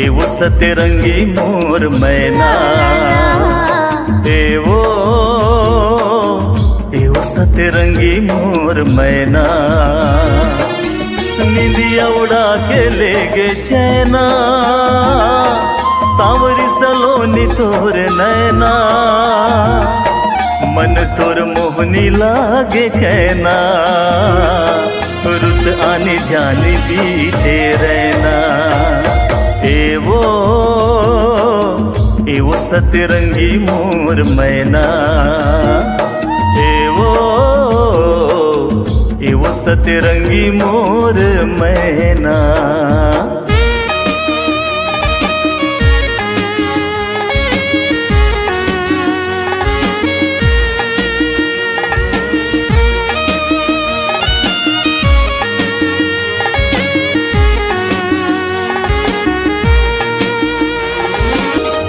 वो सतरंगी मोर मैना, वो सतरंगी मोर मैना, निंदिया उड़ा के ले गे चैना, सांवरी सलोनी तोर नैना, मन तोर मोहनी लागे कहना, रुत आने जाने बीते रहना। वो सतरंगी मोर मैना, वो सतरंगी मोर मैना।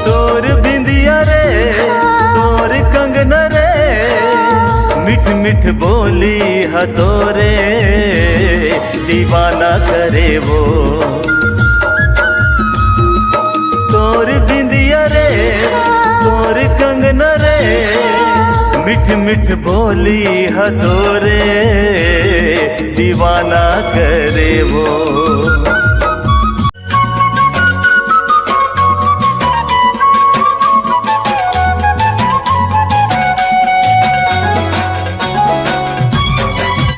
तोर बिंदिया रे तोर कंगना रे, मिठ मिठ बोली हतोरे, दीवाना करे वो। तोर बिंदिया रे तोर कंगना रे, मिठ मिठ बोली हतोरे, दीवाना करे वो।